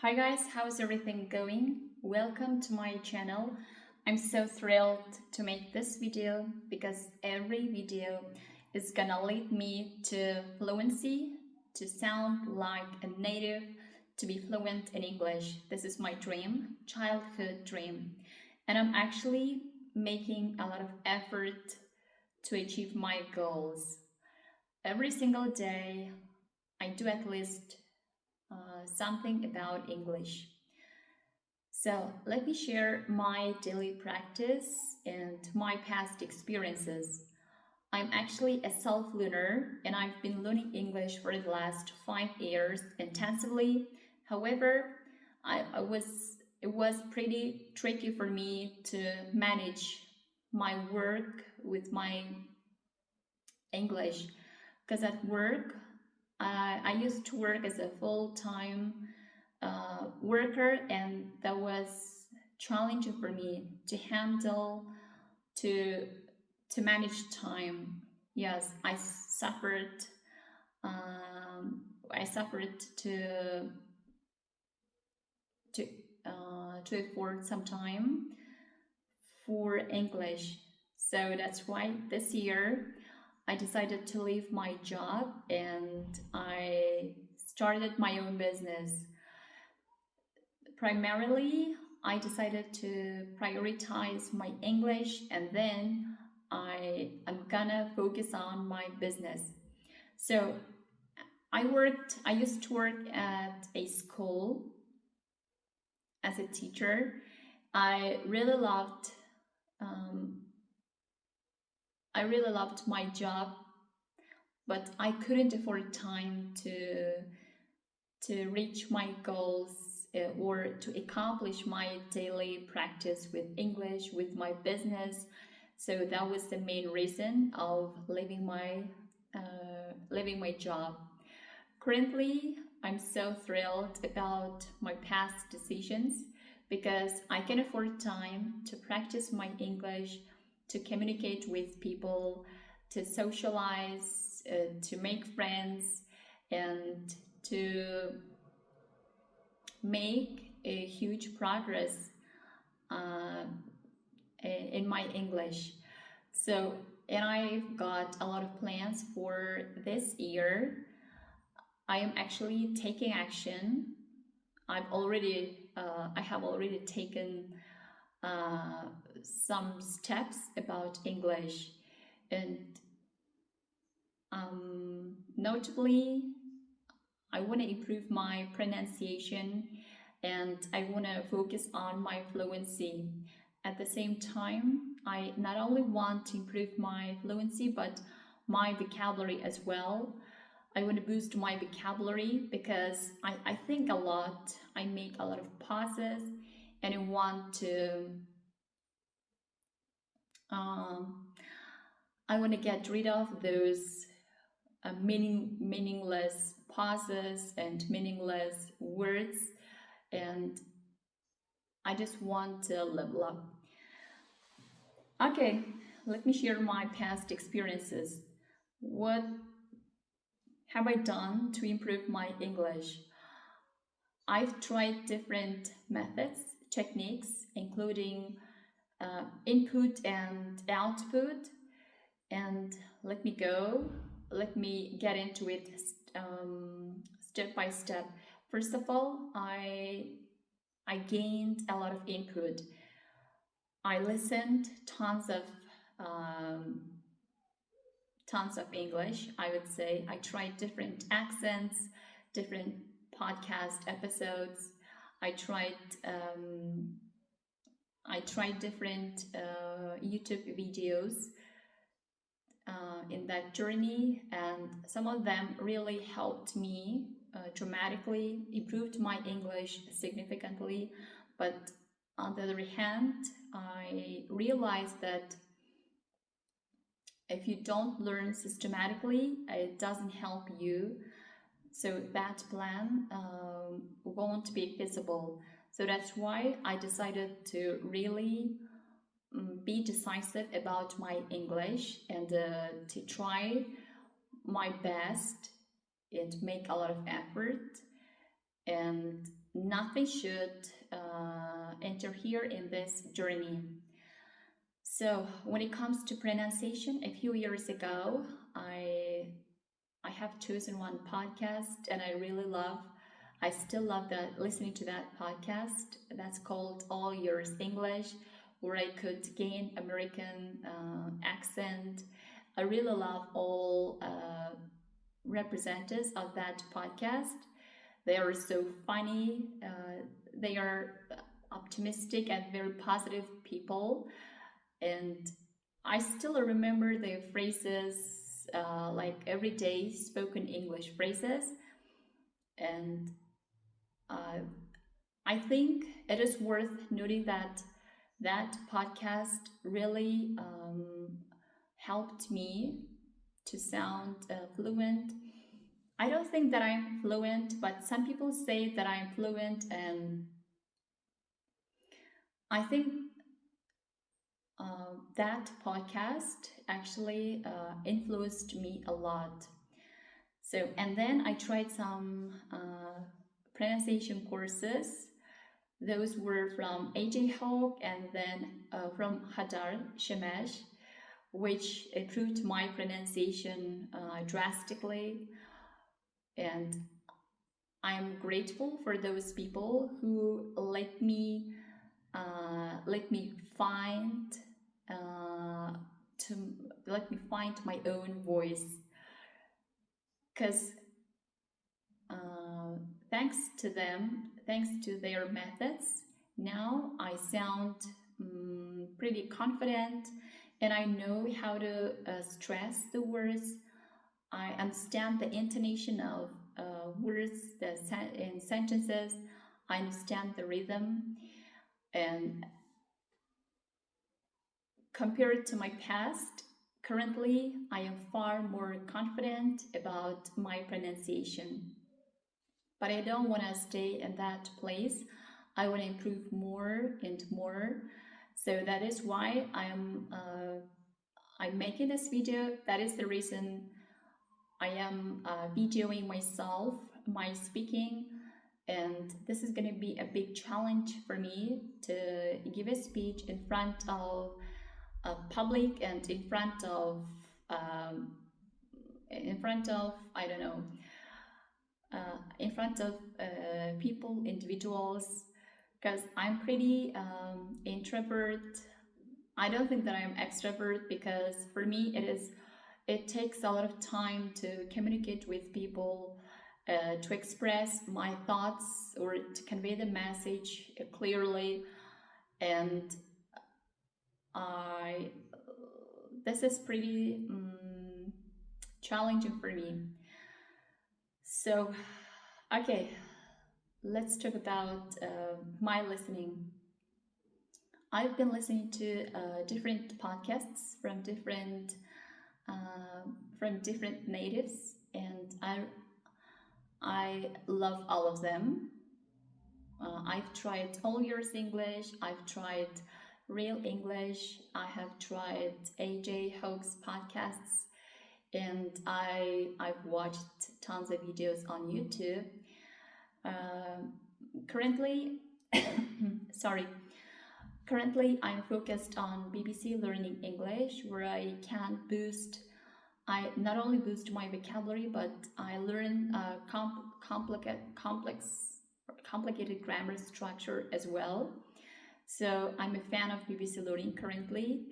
Hi guys, how's everything going? Welcome to my channel. I'm so thrilled to make this video because every video is gonna lead me to fluency, to sound like a native, to be fluent in English. This is my dream, childhood dream. And I'm actually making a lot of effort to achieve my goals. Every single day, I do at least something about English. So let me share my daily practice and my past experiences. I'm actually a self-learner and I've been learning English for the last 5 years intensively. However, it was pretty tricky for me to manage my work with my English because at work I used to work as a full-time worker, and that was challenging for me to handle, to to manage time. Yes, suffered. I suffered to to afford some time for English. So that's why this year I decided to leave my job and I started my own business. Primarily, I decided to prioritize my English and then I'm gonna focus on my business. So I used to work at a school as a teacher. I really loved um, I really loved my job, but I couldn't afford time to reach my goals or to accomplish my daily practice with English, with my business. So that was the main reason of leaving my job. Currently, I'm so thrilled about my past decisions because I can afford time to practice my English, to communicate with people, to socialize, to make friends, and to make a huge progress uh, in my English. So, and I've got a lot of plans for this year. I am actually taking action. I have already taken uh, some steps about English, and notably, I want to improve my pronunciation and I want to focus on my fluency. At the same time, I not only want to improve my fluency but my vocabulary as well. I want to boost my vocabulary because I think a lot, I make a lot of pauses, and um, I want to get rid of those meaningless pauses and meaningless words, and I just want to level up. Okay, let me share my past experiences. What have I done to improve my English? I've tried different methods, techniques, including input and output, and let me get into it step by step. First of all, I gained a lot of input. I listened um, tons of English. I would say I tried different accents, different podcast episodes. I tried um, I tried different YouTube videos in that journey, and some of them really helped me dramatically, improved my English significantly. But on the other hand, I realized that if you don't learn systematically, it doesn't help you. So that plan won't be feasible. So that's why I decided to really be decisive about my English and to try my best and make a lot of effort. And nothing should interfere in this journey. So when it comes to pronunciation, a few years ago, I I have chosen one podcast and I really love. I still love that listening to that podcast. That's called All Yours English, where I could gain American accent. I really love all representatives of that podcast. They are so funny. They are optimistic and very positive people. And I still remember the phrases, like everyday spoken English phrases. And uh, I think it is worth noting that that podcast really helped me to sound fluent. I don't think that I'm fluent, but some people say that I'm fluent, and I think that podcast actually influenced me a lot. So, and then I tried some pronunciation courses. Those were from AJ Hawk and then from Hadar Shemesh, which improved my pronunciation drastically. And I'm grateful for those people who let me find to let me find my own voice, because thanks to them, thanks to their methods, now I sound pretty confident, and I know how to stress the words. I understand the intonation of words in sentences. I understand the rhythm, and compared to my past, currently I am far more confident about my pronunciation. But I don't want to stay in that place. I want to improve more and more. So that is why I'm making this video. That is the reason I am videoing myself, my speaking, and this is going to be a big challenge for me to give a speech in front of a public and in front of I don't know, in front of people, individuals, because I'm pretty introvert. I don't think that I'm extrovert, because for me it takes a lot of time to communicate with people, to express my thoughts or to convey the message clearly, and I this is pretty challenging for me. So, okay, let's talk about my listening. I've been listening to different podcasts from different natives, and I love all of them. I've tried All Yours English. I've tried Real English. I have tried AJ Hoax podcasts, and I've watched tons of videos on YouTube. Currently, sorry. Currently, I'm focused on BBC Learning English, where I not only boost my vocabulary, but I learn complicated grammar structure as well. So I'm a fan of BBC Learning currently,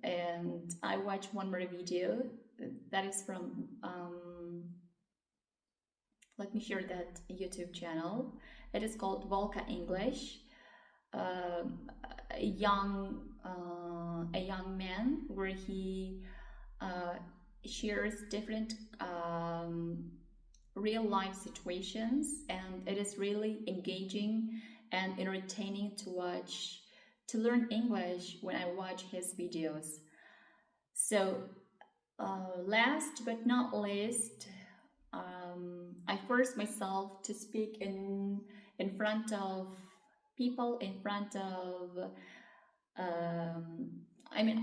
and I watch one more video that is from let me share that YouTube channel. It is called Volca English. A young man where he shares different real life situations, and it is really engaging and entertaining to watch, to learn English when I watch his videos. So last but not least, I forced myself to speak in front of people, in front of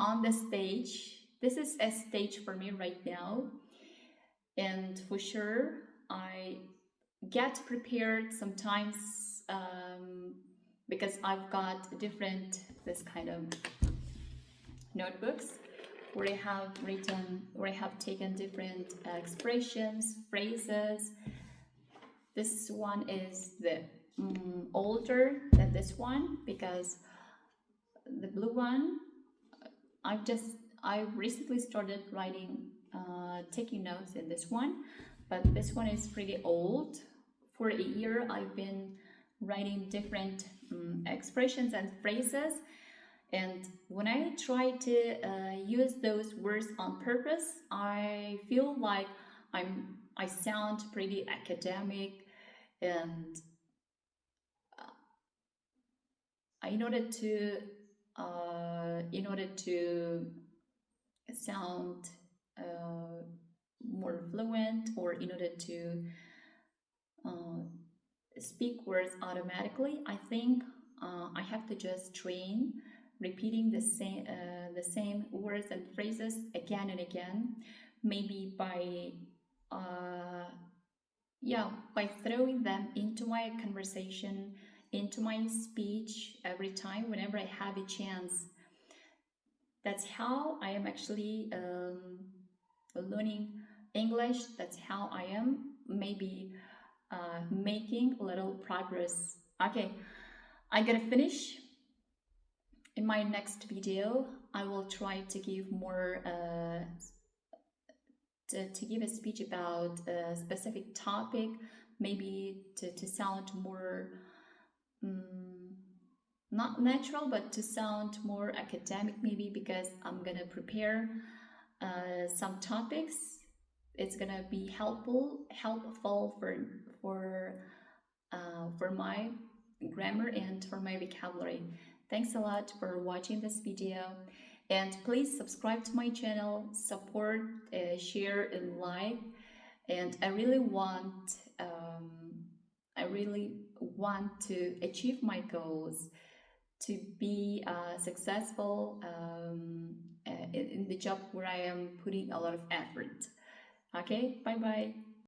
on the stage. This is a stage for me right now, and for sure get prepared sometimes, because I've got different this kind of notebooks where I have written, where I have taken different expressions, phrases. This one is the older than this one, because the blue one, I've just I recently started writing, taking notes in this one, but this one is pretty old. For a year, I've been writing different expressions and phrases, and when I try to use those words on purpose, I feel like I sound pretty academic, and in order to sound more fluent, or in order to uh, speak words automatically, I think I have to just train repeating the same words and phrases again and again, maybe by by throwing them into my conversation, into my speech every time whenever I have a chance. That's how I am actually learning English. That's how I am maybe making a little progress. Okay, I gotta finish. In my next video, I will try to give more to give a speech about a specific topic, maybe to sound more not natural, but to sound more academic, maybe, because I'm gonna prepare some topics. It's gonna be helpful for my grammar and for my vocabulary. Thanks a lot for watching this video, and please subscribe to my channel, support, share, and like. And I really want to achieve my goals, to be successful in the job where I am putting a lot of effort. Okay, bye bye.